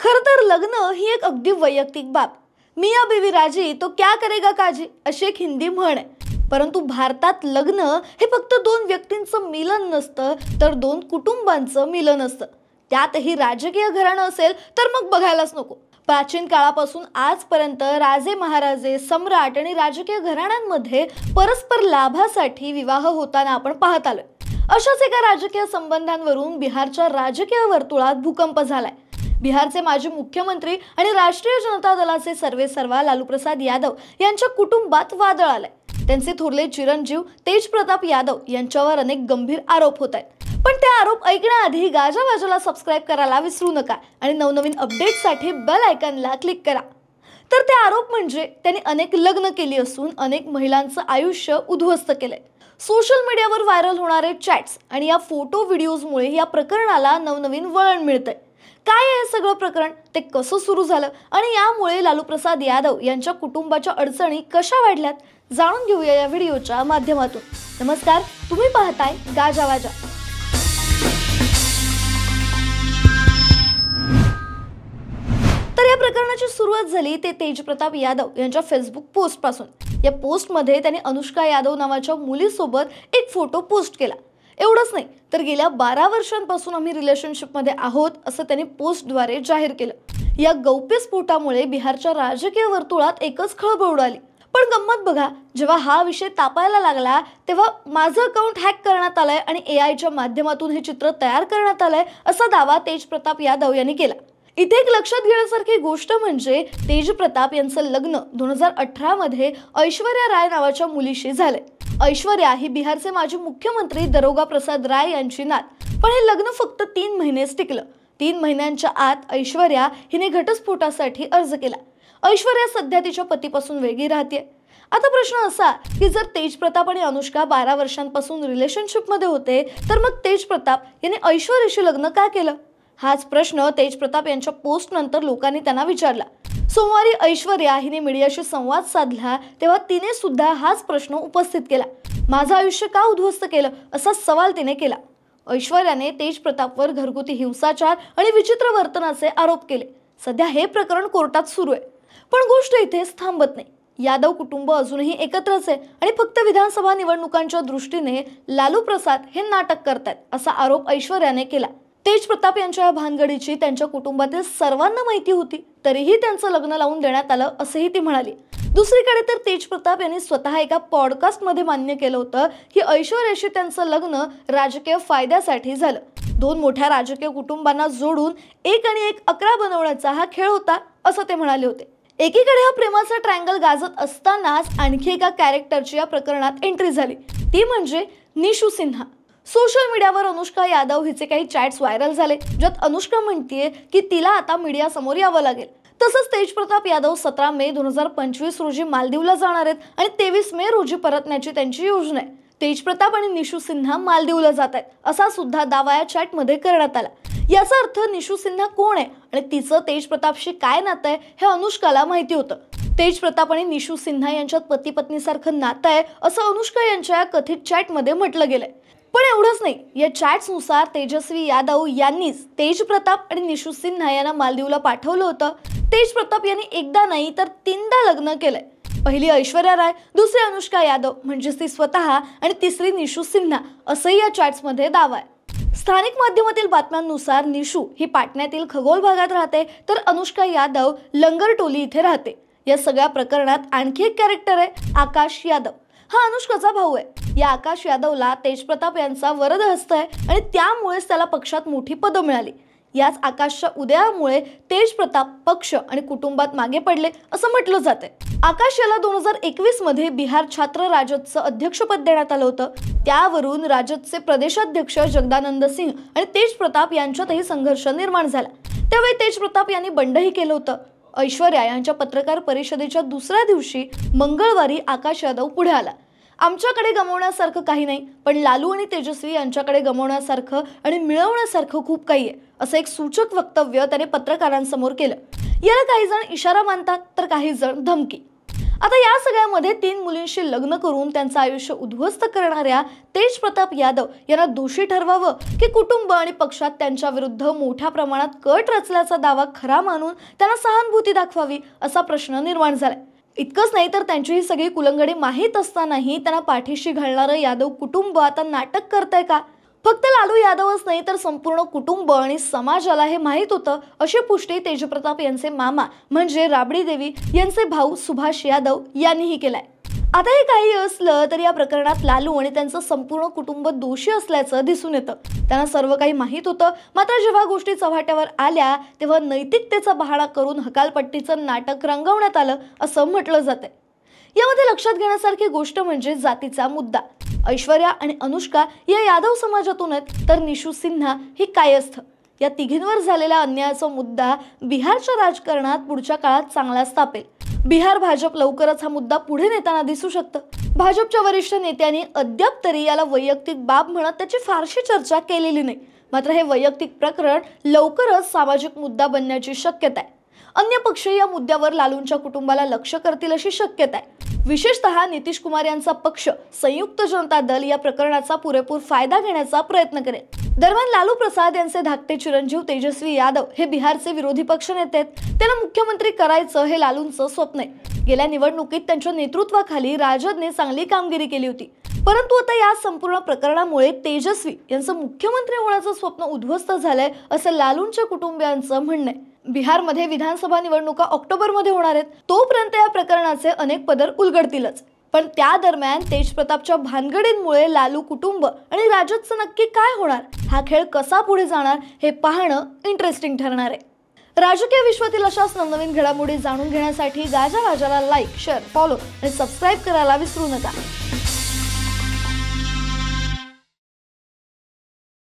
खरं तर लग्न ही एक अगदी वैयक्तिक बाब. मियाँ बीवी राजी तो क्या करेगा काजी अशी एक हिंदी म्हण आहे. परंतु भारतात लग्न हे फक्त दोन व्यक्तींचं मिलन नसतं, तर दोन कुटुंबांचं मिलन असतं. त्यातही राजकीय घराणं असेल तर मग बघायलाच नको. प्राचीन काळापासून आजपर्यंत राजे महाराजे, सम्राट आणि राजकीय घराण्यांमध्ये परस्पर लाभासाठी विवाह होताना आपण पाहत आलोय. अशाच एका राजकीय संबंधांवरून बिहारच्या राजकीय वर्तुळात भूकंप झालाय. बिहारचे माजी मुख्यमंत्री आणि राष्ट्रीय जनता दलाचे सर्वेसर्वा लालू प्रसाद यादव यांच्या कुटुंबात वादळ आलंय. त्यांचे थोरले चिरंजीव तेज प्रताप यादव यांच्यावर अनेक गंभीर आरोप होत आहेत. पण ते आरोप ऐकण्याआधी गाजावाजाला सबस्क्राईब करायला विसरू नका आणि नवनवीन अपडेट्ससाठी बेल आयकॉनला क्लिक करा. तर ते आरोप म्हणजे त्यांनी अनेक लग्न केली असून अनेक महिलांचं आयुष्य उद्ध्वस्त केलंय. सोशल मीडियावर व्हायरल होणारे चॅट्स आणि या फोटो व्हिडिओजमुळे या प्रकरणाला नवनवीन वळण मिळतंय. काय आहे हे सगळं प्रकरण, ते कसं सुरू झालं आणि यामुळे लालू प्रसाद यादव यांच्या कुटुंबाच्या अडचणी कशा वाढल्यात, जाणून घेऊया या व्हिडिओच्या माध्यमातून. नमस्कार, तुम्ही पाहताय गाजावाजा. तर या प्रकरणाची सुरुवात झाली ते तेज प्रताप यादव यांच्या फेसबुक पोस्ट पासून. या पोस्टमध्ये त्यांनी अनुष्का यादव नावाच्या मुलीसोबत एक फोटो पोस्ट केला. एवढंच नाही तर गेल्या 12 वर्षांपासून आम्ही रिलेशनशिपमध्ये आहोत असं त्यांनी पोस्टद्वारे जाहीर केलं. या गौप्यस्फोटामुळे बिहारच्या राजकीय वर्तुळात एकच खळबळ उडाली. पण गंमत बघा, जेव्हा हा विषय तापायला लागला तेव्हा माझं अकाउंट हॅक करण्यात आलंय आणि AI च्या माध्यमातून हे चित्र तयार करण्यात आलंय असा दावा तेज प्रताप यादव यांनी केला. इथे एक लक्षात घेण्यासारखी गोष्ट म्हणजे तेज प्रताप यांचं लग्न 2018 मध्ये ऐश्वर्या राय नावाच्या मुलीशी झालंय. ऐश्वर्या ही बिहारचे माजी मुख्यमंत्री दरोगा प्रसाद राय यांची नात. पण हे लग्न फक्त 3 महिनेच टिकलं. 3 महिन्यांच्या आत ऐश्वर्या हिने घटस्फोटासाठी अर्ज केला. ऐश्वर्या सध्या तिच्या पतीपासून वेगळी राहते. आता प्रश्न असा की जर तेज प्रताप आणि अनुष्का 12 वर्षांपासून रिलेशनशिपमध्ये होते तर मग तेज प्रताप यांनी ऐश्वर्याशी लग्न का केलं? हाच प्रश्न तेज प्रताप यांच्या पोस्ट नंतर लोकांनी त्यांना विचारला. सोमवारी ऐश्वर्या हिने मीडियाशी संवाद साधला तेव्हा तिने सुद्धा हाच प्रश्न उपस्थित केला. माझं आयुष्य का उद्ध्वस्त केलं असा सवाल तिने केला. ऐश्वर्याने तेज प्रतापवर घरगुती हिंसाचार आणि विचित्र वर्तनाचे आरोप केले. सध्या हे प्रकरण कोर्टात सुरू आहे. पण गोष्ट इथेच थांबत नाही. यादव कुटुंब अजूनही एकत्रच आहे आणि फक्त विधानसभा निवडणुकांच्या दृष्टीने लालू प्रसाद हे नाटक करतात असा आरोप ऐश्वर्याने केला. तेज प्रताप यांच्या भानगडीची त्यांच्या कुटुंबातील सर्वांना माहिती होती, तरीही त्यांचं लग्न लावून देण्यात आलं असंही ती म्हणाली. दुसरीकडे तर तेज प्रताप यांनी स्वतः एका पॉडकास्टमध्ये मान्य केलं होतं की ऐश्वर्याशी त्यांचं लग्न राजकीय फायद्यासाठी झालं. 2 मोठ्या राजकीय कुटुंबांना जोडून 1 आणि 1 11 बनवण्याचा हा खेळ होता असं ते म्हणाले होते. एकीकडे हा प्रेमाचा ट्रायंगल गाजत असतानाच आणखी एका कॅरेक्टरची या प्रकरणात एंट्री झाली, ती म्हणजे निशू सिन्हा. सोशल मीडियावर अनुष्का यादव हिचे काही चॅट्स व्हायरल झाले, ज्यात अनुष्का म्हणतीये की तिला आता मीडिया समोर यावं लागेल. तसंच तेज प्रताप यादव 17 मे 2025 रोजी मालदीवला जाणार आहेत आणि 23 मे रोजी परतण्याची त्यांची योजना आहे. तेज प्रताप आणि निशू सिन्हा मालदीवला जात आहेत असा सुद्धा दावा या चॅटमध्ये करण्यात आला. याचा अर्थ निशू सिन्हा कोण आहे आणि तिचं तेज प्रतापशी काय नातं आहे हे अनुष्काला माहिती होतं. तेज प्रताप आणि निशू सिन्हा यांच्यात पती पत्नीसारखं नातं आहे असं अनुष्का यांच्या कथित चॅटमध्ये म्हटलं गेलंय. पण एवढंच नाही, या चॅट्सनुसार तेजस्वी यादव यांनीच तेज प्रताप आणि निशू सिन्हा यांना मालदीवला पाठवलं होतं. तेज प्रताप यांनी एकदा नाही तर 3दा लग्न केलंय. पहिली ऐश्वर्या राय, दुसरी अनुष्का यादव म्हणजेच ती स्वतः आणि तिसरी निशू सिन्हा असंही या चॅट्समध्ये दावा आहे. स्थानिक माध्यमातील बातम्यांनुसार निशू ही पाटण्यातील खगोल भागात राहते तर अनुष्का यादव लंगरटोली इथे राहते. या सगळ्या प्रकरणात आणखी एक कॅरेक्टर आहे, आकाश यादव. हा अनुष्काचा भाऊ आहे. या आकाश यादवला तेज प्रताप यांचा वरद हस्त आहे आणि त्यामुळेच त्याला पक्षात मोठी पदं मिळाली. याच आकाशच्या उदयामुळे तेज प्रताप पक्ष आणि कुटुंबात मागे पडले असं म्हटलं जातंय. आकाश याला 2021 मध्ये बिहार छात्र राजदचं अध्यक्षपद देण्यात आलं होतं. त्यावरून राजदचे प्रदेशाध्यक्ष जगदानंद सिंह आणि तेज प्रताप यांच्यातही संघर्ष निर्माण झाला. त्यावेळी तेज प्रताप यांनी बंडही केलं होतं. ऐश्वर्या यांच्या पत्रकार परिषदेच्या दुसऱ्या दिवशी मंगळवारी आकाश यादव पुढे आला. आमच्याकडे गमावण्यासारखं काही नाही, पण लालू आणि तेजस्वी यांच्याकडे गमावण्यासारखं आणि मिळवण्यासारखं खूप काही आहे असं एक सूचक वक्तव्य त्याने पत्रकारांसमोर केलं. याला काही जण इशारा मानतात तर काही जण धमकी. आता या सगळ्यामध्ये 3 मुलींशी लग्न करून त्यांचं आयुष्य उद्ध्वस्त करणाऱ्या तेज प्रताप यादव यांना दोषी ठरवावं की कुटुंब आणि पक्षात त्यांच्या विरुद्ध मोठ्या प्रमाणात कट रचल्याचा दावा खरा मानून त्यांना सहानुभूती दाखवावी असा प्रश्न निर्माण झालाय. इतकंच नाही तर त्यांची ही सगळी कुलंगडी माहीत असतानाही त्यांना पाठीशी घालणारं यादव कुटुंब आता नाटक करतंय का? फक्त लालू यादवच नाही तर संपूर्ण कुटुंब आणि समाजाला हे माहीत होतं अशी पुष्टी तेजप्रताप यांचे मामा म्हणजे राबडी देवी यांचे भाऊ सुभाष यादव यांनीही केलाय. आता हे काही असलं तरी या प्रकरणात लालू आणि त्यांचं संपूर्ण कुटुंब दोषी असल्याचं दिसून येतं. त्यांना सर्व काही माहीत होतं, मात्र जेव्हा गोष्टी चव्हाट्यावर आल्या तेव्हा नैतिकतेचा बहाणा करून हकालपट्टीचं नाटक रंगवण्यात आलं असं म्हटलं जातंय. यामध्ये लक्षात घेण्यासारखी गोष्ट म्हणजे जातीचा मुद्दा. ऐश्वर्या आणि अनुष्का या यादव समाजातून आहेत तर निशू सिन्हा ही कायस्थ. या तिघींवर झालेला अन्यायाचा मुद्दा बिहारच्या राजकारणात पुढच्या काळात चांगलाच तापेल. बिहार भाजप लवकरच हा मुद्दा पुढे नेताना दिसू शकतं. भाजपच्या वरिष्ठ नेत्यांनी अद्याप तरी याला वैयक्तिक बाब म्हणत त्याची फारशी चर्चा केलेली नाही. मात्र हे वैयक्तिक प्रकरण लवकरच सामाजिक मुद्दा बनण्याची शक्यता आहे. अन्य पक्ष या मुद्द्यावर लालूंच्या कुटुंबाला लक्ष करतील अशी शक्यता आहे. विशेषतः नितीश कुमार यांचा पक्ष संयुक्त जनता दल या प्रकरणाचा पुरेपूर फायदा घेण्याचा प्रयत्न करेल. दरम्यान लालू प्रसाद यांचे धाकटे चिरंजीव तेजस्वी यादव हे बिहारचे विरोधी पक्ष नेते आहेत. त्यांना मुख्यमंत्री करायचं हे लालूंचं स्वप्न आहे. गेल्या निवडणुकीत त्यांच्या नेतृत्वाखाली राजदने चांगली कामगिरी केली होती. परंतु आता या संपूर्ण प्रकरणामुळे तेजस्वी यांचं मुख्यमंत्री होण्याचं स्वप्न उद्ध्वस्त झालंय असं लालूंच्या कुटुंबियांचं म्हणणं आहे. बिहारमध्ये विधानसभा निवडणुका ऑक्टोबरमध्ये होणार आहेत. तोपर्यंत या प्रकरणाचे अनेक पदर उलगडतीलच. पण त्या दरम्यान तेजप्रतापच्या भानगडींमुळे लालू कुटुंब आणि राजदचं नक्की काय होणार, हा खेळ कसा पुढे जाणार हे पाहणं इंटरेस्टिंग ठरणार आहे. राजकीय विश्वातील अशाच नवनवीन घडामोडी जाणून घेण्यासाठी गाजा राजाला लाईक, शेअर, फॉलो आणि सबस्क्राईब करायला विसरू नका.